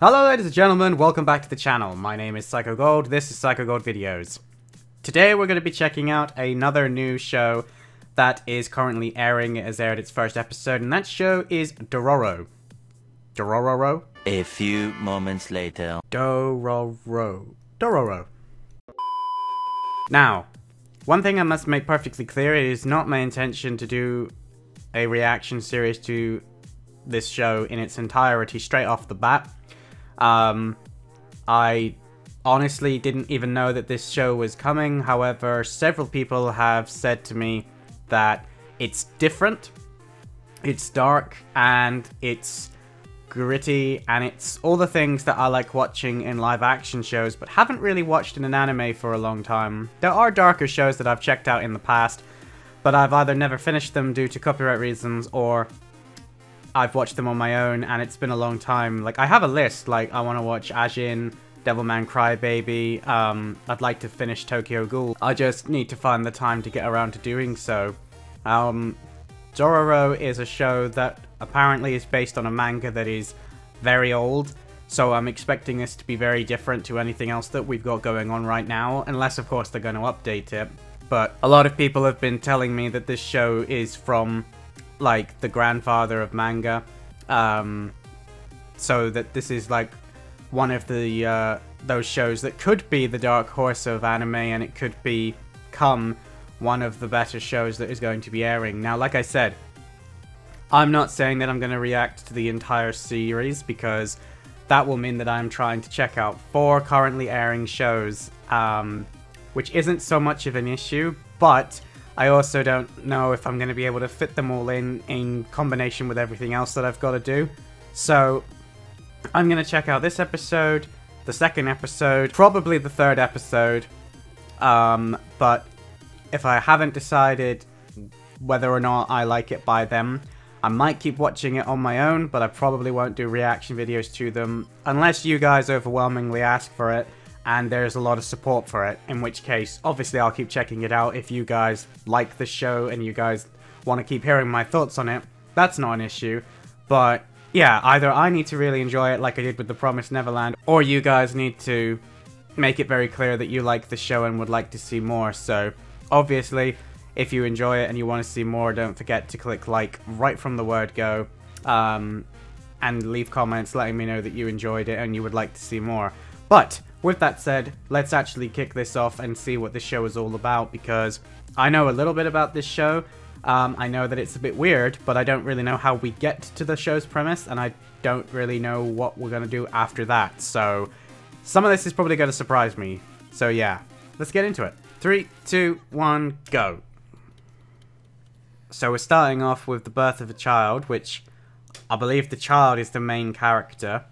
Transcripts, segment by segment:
Hello ladies and gentlemen, welcome back to the channel. My name is Psycho Gold, this is Psycho Gold Videos. Today we're going to be checking out another new show that is currently airing. It has aired its first episode, and that show is Dororo. Dororo? A few moments later. Dororo. Now, one thing I must make perfectly clear, it is not my intention to do a reaction series to this show in its entirety straight off the bat. I honestly didn't even know that this show was coming. However, several people have said to me that it's different, it's dark, and it's gritty, and it's all the things that I like watching in live action shows, but haven't really watched in an anime for a long time. There are darker shows that I've checked out in the past, but I've either never finished them due to copyright reasons, or I've watched them on my own, and it's been a long time. Like, I have a list, like, I want to watch Ajin, Devilman Crybaby, I'd like to finish Tokyo Ghoul. I just need to find the time to get around to doing so. Dororo is a show that apparently is based on a manga that is very old, so I'm expecting this to be very different to anything else that we've got going on right now, unless of course they're going to update it. But a lot of people have been telling me that this show is from, like, the grandfather of manga, so that this is like one of the those shows that could be the dark horse of anime, and it could become one of the better shows that is going to be airing. Now, like I said, I'm not saying that I'm going to react to the entire series, because that will mean that I'm trying to check out 4 currently airing shows, which isn't so much of an issue, but I also don't know if I'm going to be able to fit them all in combination with everything else that I've got to do. So I'm going to check out this episode, the second episode, probably the third episode. But if I haven't decided whether or not I like it by then, I might keep watching it on my own, but I probably won't do reaction videos to them unless you guys overwhelmingly ask for it and there's a lot of support for it, in which case, obviously I'll keep checking it out. If you guys like the show and you guys want to keep hearing my thoughts on it, that's not an issue. But yeah, either I need to really enjoy it like I did with The Promised Neverland, or you guys need to make it very clear that you like the show and would like to see more. So obviously, if you enjoy it and you want to see more, don't forget to click like right from the word go, and leave comments letting me know that you enjoyed it and you would like to see more. But with that said, let's actually kick this off and see what this show is all about, because I know a little bit about this show. I know that it's a bit weird, but I don't really know how we get to the show's premise, and I don't really know what we're going to do after that. So some of this is probably going to surprise me. So yeah, let's get into it. 3, 2, 1, go. So we're starting off with the birth of a child, which I believe the child is the main character.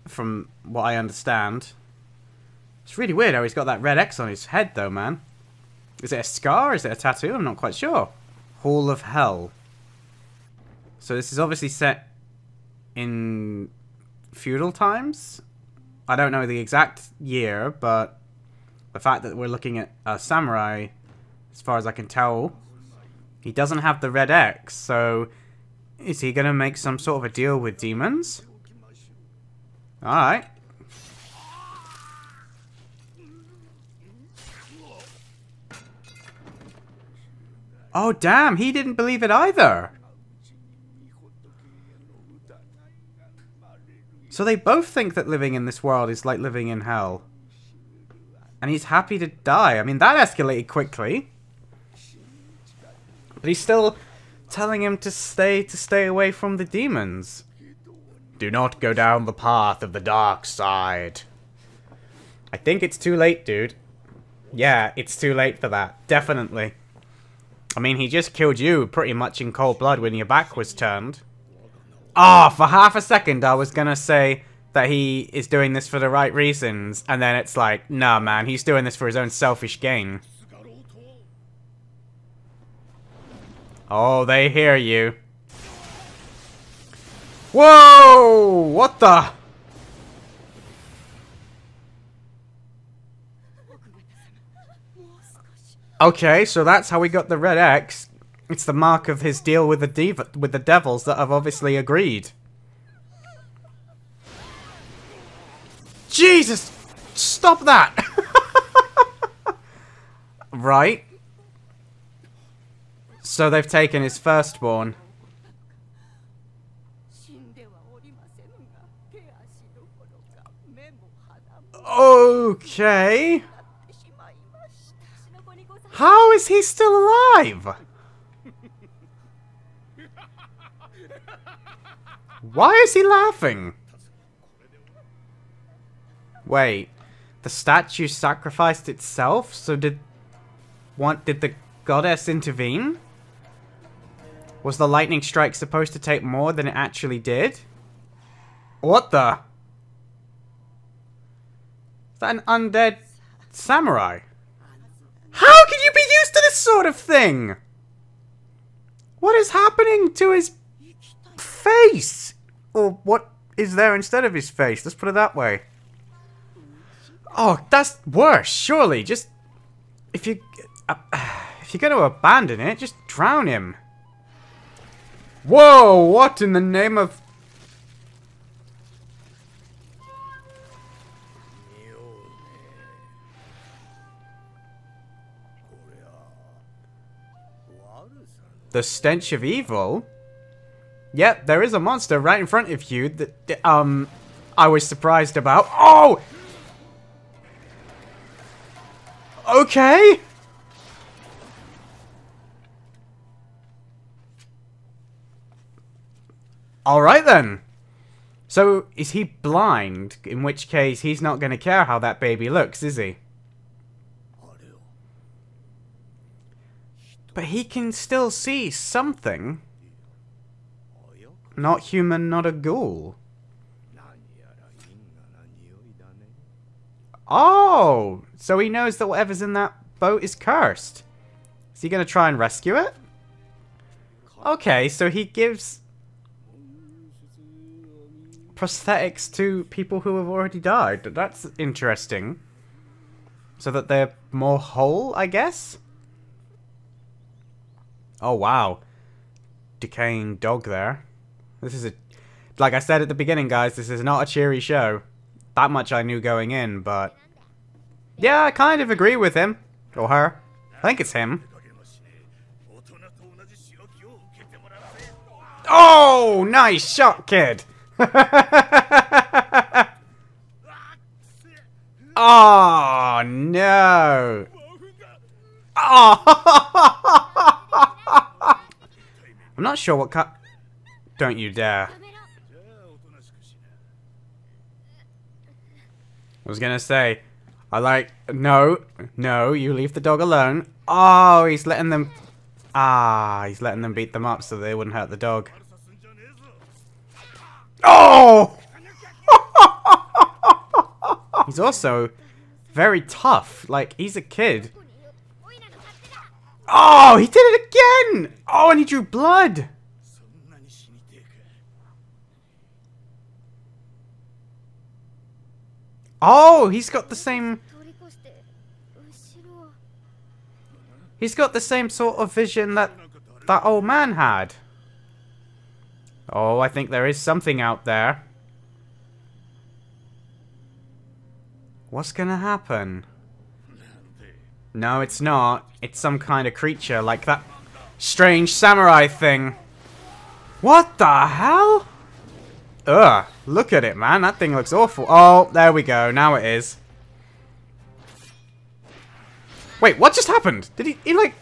From what I understand. It's really weird how he's got that red X on his head though, man. Is it a scar? Is it a tattoo? I'm not quite sure. Hall of Hell. So this is obviously set in feudal times. I don't know the exact year, but the fact that we're looking at a samurai, as far as I can tell, he doesn't have the red X, so is he going to make some sort of a deal with demons? Alright. Oh damn, he didn't believe it either. So they both think that living in this world is like living in hell. And he's happy to die. I mean, that escalated quickly. But he's still telling him to stay away from the demons. Do not go down the path of the dark side. I think it's too late, dude. Yeah, it's too late for that. Definitely. I mean, he just killed you pretty much in cold blood when your back was turned. Ah, for half a second I was gonna say that he is doing this for the right reasons, and then it's like, nah man, he's doing this for his own selfish gain. Oh, they hear you. Whoa! What the? Okay, so that's how we got the red X. It's the mark of his deal with the devils that have obviously agreed. Jesus! Stop that! Right. So they've taken his firstborn. Okay. How is he still alive? Why is he laughing? Wait, the statue sacrificed itself? So did the goddess intervene? Was the lightning strike supposed to take more than it actually did? What the? Is that an undead samurai? How can you be used to this sort of thing? What is happening to his face? Or what is there instead of his face? Let's put it that way. Oh, that's worse, surely. Just, if you're going to abandon it, just drown him. Whoa, what in the name of... The stench of evil? Yep, there is a monster right in front of you that, I was surprised about. Oh! Okay! Alright then. So, is he blind? In which case, he's not going to care how that baby looks, is he? But he can still see something. Not human, not a ghoul. Oh! So he knows that whatever's in that boat is cursed. Is he going to try and rescue it? Okay, so he gives prosthetics to people who have already died. That's interesting. So that they're more whole, I guess? Oh, wow. Decaying dog there. This is a... Like I said at the beginning, guys, this is not a cheery show. That much I knew going in, but... Yeah, I kind of agree with him. Or her. I think it's him. Oh, nice shot, kid. Oh, no. Oh. I'm not sure what Don't you dare. I was gonna say, no, you leave the dog alone. Oh, he's letting them... he's letting them beat them up so they wouldn't hurt the dog. Oh! He's also very tough. Like, he's a kid. Oh, he did it again! Oh, and he drew blood! Oh, he's got the same... He's got the same sort of vision that old man had. Oh, I think there is something out there. What's gonna happen? No, it's not. It's some kind of creature like that strange samurai thing. What the hell? Ugh, look at it, man. That thing looks awful. Oh, there we go. Now it is. Wait, what just happened? Did he like...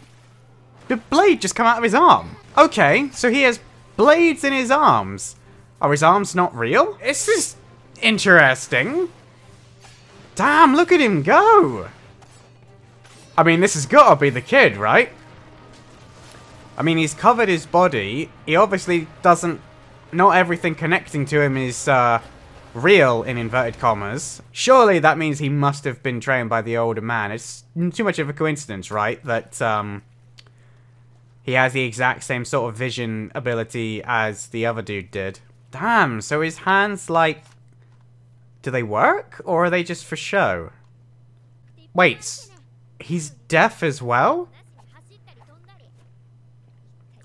Did blade just come out of his arm? Okay, so he has blades in his arms. Are his arms not real? This is interesting. Damn, look at him go. I mean, this has got to be the kid, right? I mean, he's covered his body. He obviously doesn't... Not everything connecting to him is, real, in inverted commas. Surely that means he must have been trained by the older man. It's too much of a coincidence, right? That, he has the exact same sort of vision ability as the other dude did. Damn, so his hands, like... Do they work? Or are they just for show? Wait, he's deaf as well?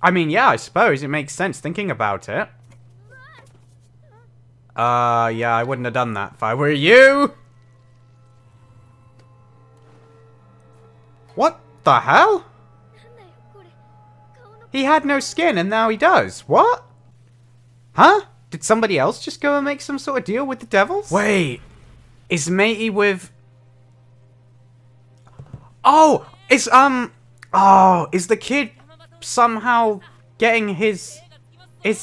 I mean, yeah, I suppose. It makes sense thinking about it. Yeah, I wouldn't have done that if I were you! What the hell? He had no skin and now he does. What? Huh? Did somebody else just go and make some sort of deal with the devils? Wait. Is matey with... Oh! Is the kid somehow getting his... I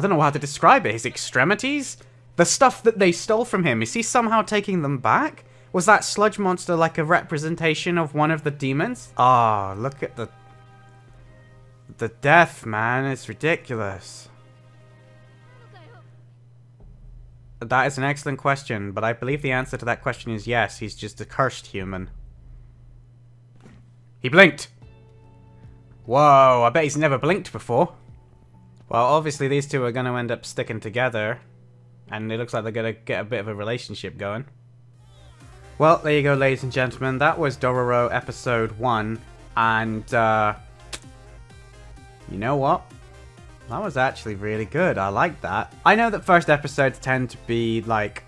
don't know how to describe it. His extremities? The stuff that they stole from him. Is he somehow taking them back? Was that sludge monster like a representation of one of the demons? Ah, look at the death, man. It's ridiculous. That is an excellent question, but I believe the answer to that question is yes. He's just a cursed human. He blinked! Whoa, I bet he's never blinked before. Well, obviously these two are going to end up sticking together, and it looks like they're going to get a bit of a relationship going. Well, there you go, ladies and gentlemen. That was Dororo episode 1, and you know what? That was actually really good. I like that. I know that first episodes tend to be, like,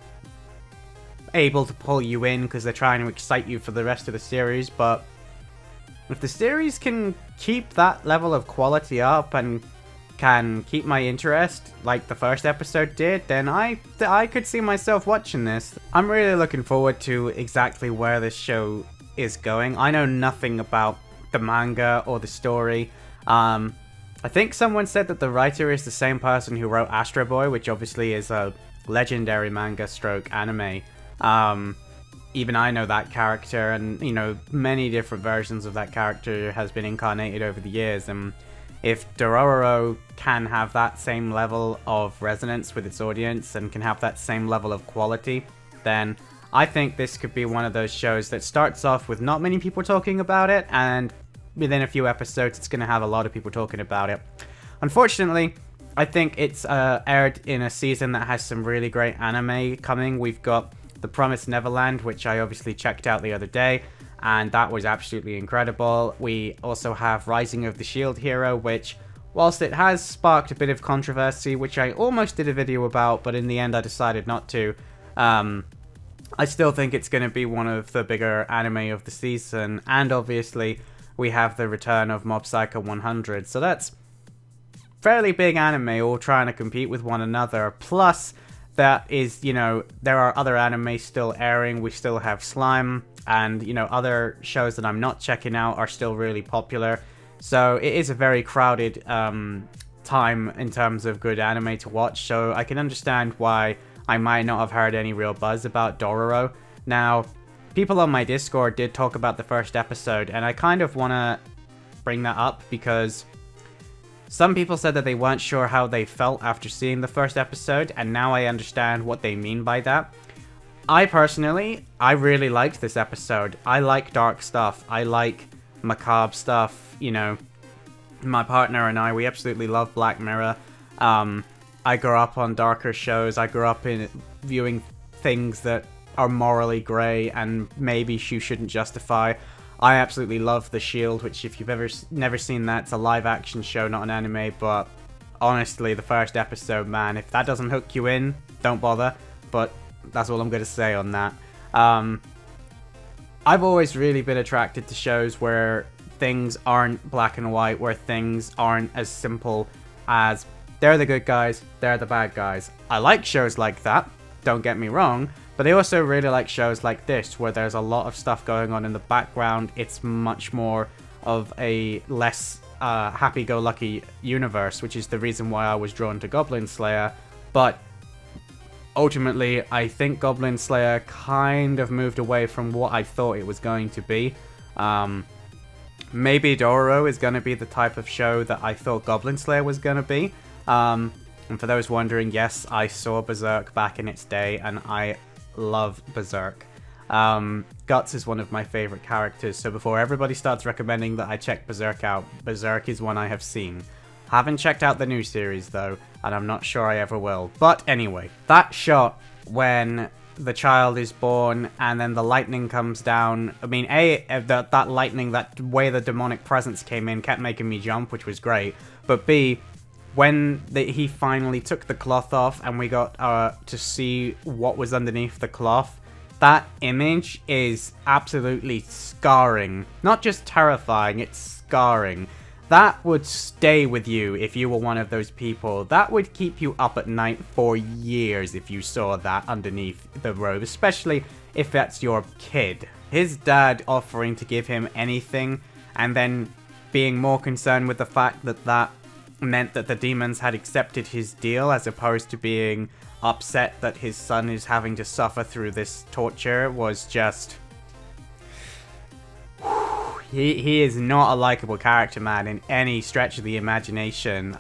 able to pull you in because they're trying to excite you for the rest of the series, but if the series can keep that level of quality up and can keep my interest like the first episode did, then I could see myself watching this. I'm really looking forward to exactly where this show is going. I know nothing about the manga or the story. I think someone said that the writer is the same person who wrote Astro Boy, which obviously is a legendary manga stroke anime. Even I know that character, and you know, many different versions of that character has been incarnated over the years, and if Dororo can have that same level of resonance with its audience and can have that same level of quality, then I think this could be one of those shows that starts off with not many people talking about it, and within a few episodes it's going to have a lot of people talking about it. Unfortunately, I think it's aired in a season that has some really great anime coming. We've got The Promised Neverland, which I obviously checked out the other day, and that was absolutely incredible. We also have Rising of the Shield Hero, which, whilst it has sparked a bit of controversy, which I almost did a video about, but in the end I decided not to, I still think it's going to be one of the bigger anime of the season. And obviously we have the return of Mob Psycho 100, so that's fairly big anime all trying to compete with one another. Plus, that is, you know, there are other anime still airing. We still have Slime, and, you know, other shows that I'm not checking out are still really popular. So it is a very crowded time in terms of good anime to watch. So I can understand why I might not have heard any real buzz about Dororo. Now, people on my Discord did talk about the first episode, and I kind of want to bring that up because some people said that they weren't sure how they felt after seeing the first episode, and now I understand what they mean by that. I personally, I really liked this episode. I like dark stuff. I like macabre stuff. You know, my partner and I, we absolutely love Black Mirror. I grew up on darker shows. I grew up in viewing things that are morally grey and maybe you shouldn't justify. I absolutely love The Shield, which if you've never seen that, it's a live action show, not an anime, but honestly, the first episode, man, if that doesn't hook you in, don't bother, but that's all I'm going to say on that. I've always really been attracted to shows where things aren't black and white, where things aren't as simple as they're the good guys, they're the bad guys. I like shows like that, don't get me wrong, but I also really like shows like this, where there's a lot of stuff going on in the background. It's much more of a less happy-go-lucky universe, which is the reason why I was drawn to Goblin Slayer. But ultimately, I think Goblin Slayer kind of moved away from what I thought it was going to be. Maybe Dororo is going to be the type of show that I thought Goblin Slayer was going to be. And for those wondering, yes, I saw Berserk back in its day, and I love Berserk. Guts is one of my favorite characters, so before everybody starts recommending that I check Berserk out, Berserk is one I have seen. Haven't checked out the new series though, and I'm not sure I ever will. But anyway, that shot when the child is born and then the lightning comes down, I mean, that lightning, that way the demonic presence came in kept making me jump, which was great, but B, when he finally took the cloth off and we got to see what was underneath the cloth, that image is absolutely scarring. Not just terrifying, it's scarring. That would stay with you if you were one of those people. That would keep you up at night for years if you saw that underneath the robe, especially if that's your kid. His dad offering to give him anything and then being more concerned with the fact that that meant that the demons had accepted his deal as opposed to being upset that his son is having to suffer through this torture was just... He is not a likable character, man, in any stretch of the imagination.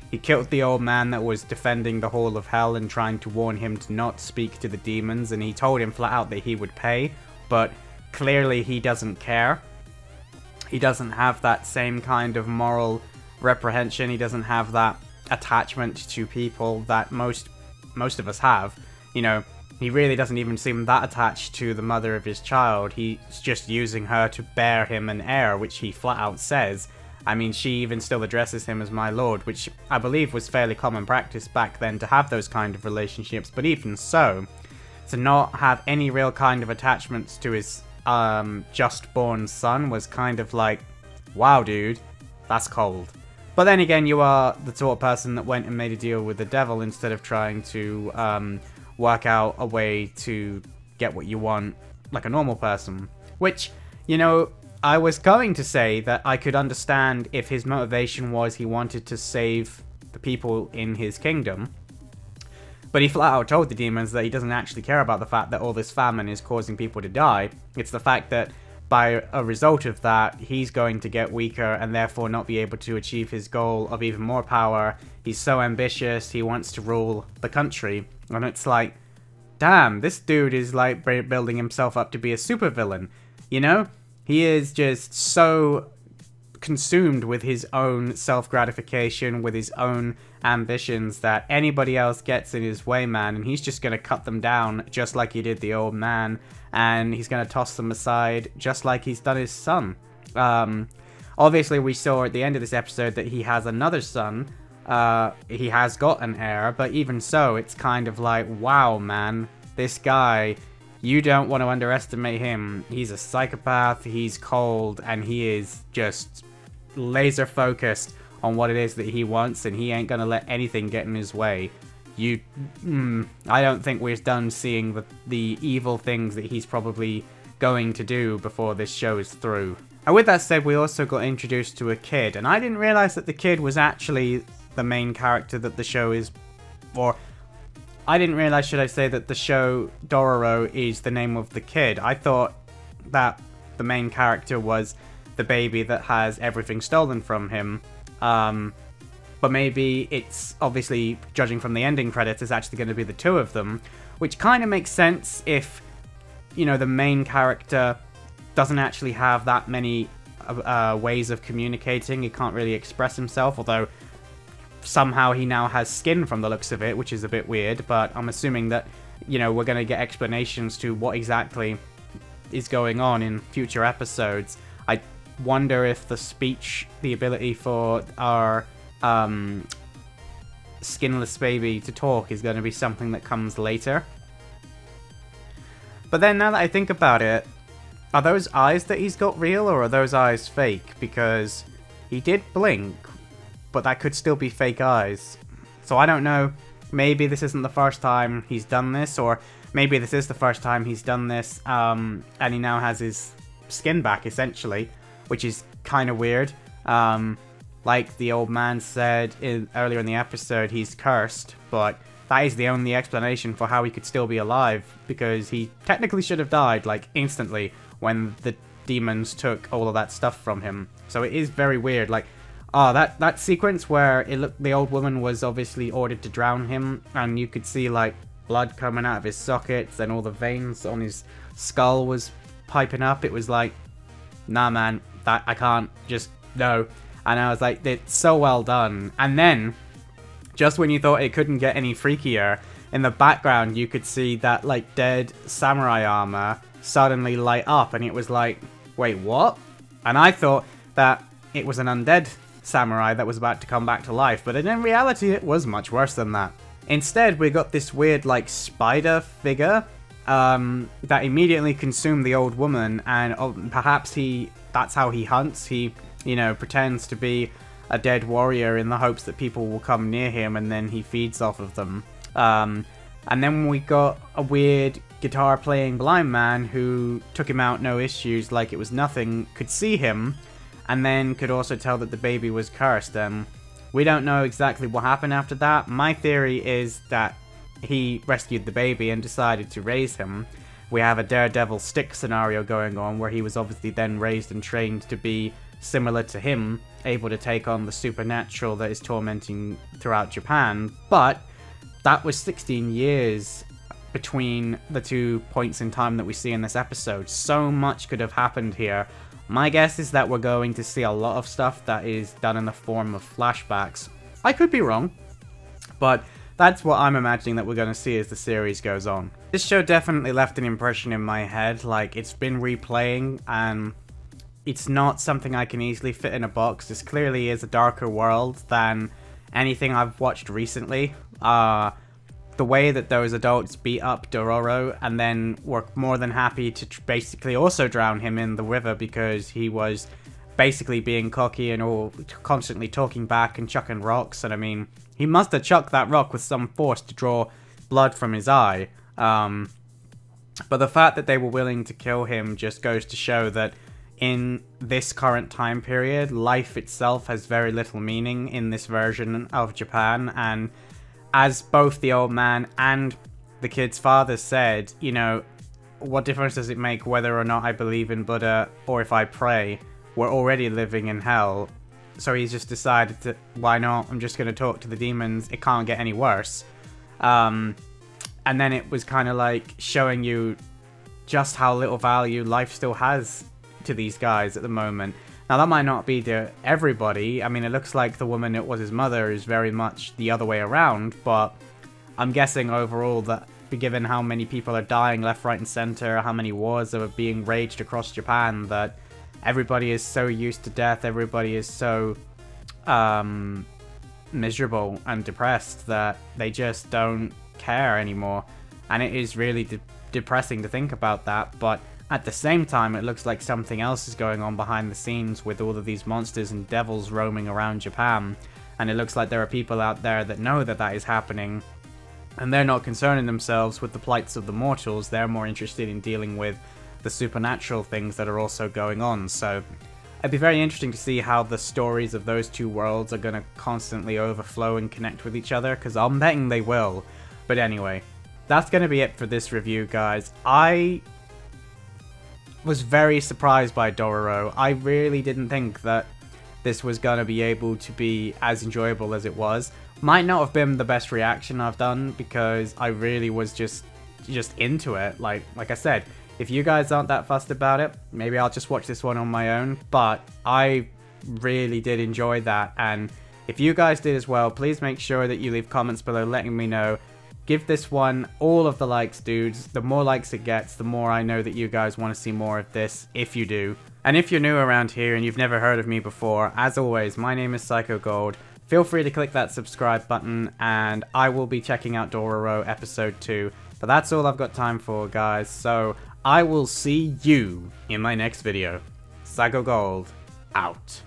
He killed the old man that was defending the Hall of Hell and trying to warn him to not speak to the demons, and he told him flat out that he would pay, but clearly he doesn't care. He doesn't have that same kind of moral reprehension. He doesn't have that attachment to people that most of us have. You know, he really doesn't even seem that attached to the mother of his child. He's just using her to bear him an heir, which he flat out says. I mean, she even still addresses him as my lord, which I believe was fairly common practice back then to have those kind of relationships, but even so, to not have any real kind of attachments to his just born son was kind of like, wow dude, that's cold. But then again, you are the sort of person that went and made a deal with the devil instead of trying to work out a way to get what you want like a normal person. Which, you know, I was going to say that I could understand if his motivation was he wanted to save the people in his kingdom. But he flat out told the demons that he doesn't actually care about the fact that all this famine is causing people to die. It's the fact that by a result of that, he's going to get weaker and therefore not be able to achieve his goal of even more power. He's so ambitious, he wants to rule the country. And it's like, damn, this dude is like building himself up to be a supervillain. You know? He is just so consumed with his own self-gratification, with his own ambitions, that anybody else gets in his way, man, and he's just going to cut them down just like he did the old man, and he's going to toss them aside just like he's done his son. Obviously, we saw at the end of this episode that he has another son. He has got an heir, but even so, it's kind of like, wow, man, this guy... You don't want to underestimate him. He's a psychopath, he's cold, and he is just laser focused on what it is that he wants, and he ain't gonna let anything get in his way. I don't think we're done seeing the evil things that he's probably going to do before this show is through. And with that said, we also got introduced to a kid, and I didn't realize that the kid was actually the main character that the show is, or... I didn't realize, should I say, that the show Dororo is the name of the kid. I thought that the main character was the baby that has everything stolen from him. But maybe it's, obviously, judging from the ending credits, it's actually going to be the two of them. Which kind of makes sense if, you know, the main character doesn't actually have that many ways of communicating. He can't really express himself, although... somehow he now has skin from the looks of it, which is a bit weird, but I'm assuming that, you know, we're going to get explanations to what exactly is going on in future episodes. I wonder if the speech, the ability for our skinless baby to talk is going to be something that comes later. But then now that I think about it, are those eyes that he's got real or are those eyes fake? Because he did blink, but that could still be fake eyes. So I don't know, maybe this isn't the first time he's done this, or maybe this is the first time he's done this, and he now has his skin back, essentially, which is kind of weird. Like the old man said earlier in the episode, he's cursed, but that is the only explanation for how he could still be alive, because he technically should have died, like, instantly, when the demons took all of that stuff from him. So it is very weird, like, oh, that sequence where it looked, the old woman was obviously ordered to drown him, and you could see, like, blood coming out of his sockets, and all the veins on his skull was piping up. It was like, nah, man, that I can't, just, no. And I was like, it's so well done. And then, just when you thought it couldn't get any freakier, in the background you could see that, like, dead samurai armor suddenly light up, and it was like, wait, what? And I thought that it was an undead samurai that was about to come back to life, but in reality it was much worse than that. Instead, we got this weird, like, spider figure that immediately consumed the old woman, and perhaps that's how he hunts. He, you know, pretends to be a dead warrior in the hopes that people will come near him, and then he feeds off of them. And then we got a weird guitar-playing blind man who took him out no issues like it was nothing, could see him, and then could also tell that the baby was cursed. We don't know exactly what happened after that. My theory is that he rescued the baby and decided to raise him. We have a Daredevil stick scenario going on where he was obviously then raised and trained to be similar to him, able to take on the supernatural that is tormenting throughout Japan. But that was 16 years between the 2 points in time that we see in this episode. So much could have happened here. My guess is that we're going to see a lot of stuff that is done in the form of flashbacks. I could be wrong, but that's what I'm imagining that we're going to see as the series goes on. This show definitely left an impression in my head. Like, it's been replaying, and it's not something I can easily fit in a box. This clearly is a darker world than anything I've watched recently. The way that those adults beat up Dororo and then were more than happy to basically also drown him in the river because he was basically being cocky and all constantly talking back and chucking rocks. And I mean, he must have chucked that rock with some force to draw blood from his eye. But the fact that they were willing to kill him just goes to show that in this current time period, life itself has very little meaning in this version of Japan. And as both the old man and the kid's father said, you know, what difference does it make whether or not I believe in Buddha or if I pray? We're already living in hell. So he's just decided that, why not? I'm just going to talk to the demons. It can't get any worse. And then it was kind of like showing you just how little value life still has to these guys at the moment. Now, that might not be to everybody. I mean, it looks like the woman that was his mother is very much the other way around, but I'm guessing overall that, given how many people are dying left, right, and center, how many wars are being raged across Japan, that everybody is so used to death, everybody is so miserable and depressed that they just don't care anymore. And it is really depressing to think about that, but at the same time, it looks like something else is going on behind the scenes with all of these monsters and devils roaming around Japan. And it looks like there are people out there that know that that is happening. And they're not concerning themselves with the plights of the mortals. They're more interested in dealing with the supernatural things that are also going on. So it'd be very interesting to see how the stories of those two worlds are going to constantly overflow and connect with each other, because I'm betting they will. But anyway, that's going to be it for this review, guys. I was very surprised by Dororo. I really didn't think that this was gonna be able to be as enjoyable as it was. Might not have been the best reaction I've done because I really was just into it. Like I said, if you guys aren't that fussed about it, maybe I'll just watch this one on my own, but I really did enjoy that. And if you guys did as well, please make sure that you leave comments below letting me know. Give this one all of the likes, dudes. The more likes it gets, the more I know that you guys want to see more of this, if you do. And if you're new around here and you've never heard of me before, as always, my name is PsychoGold. Feel free to click that subscribe button, and I will be checking out Dororo episode 2. But that's all I've got time for, guys, so I will see you in my next video. PsychoGold, out.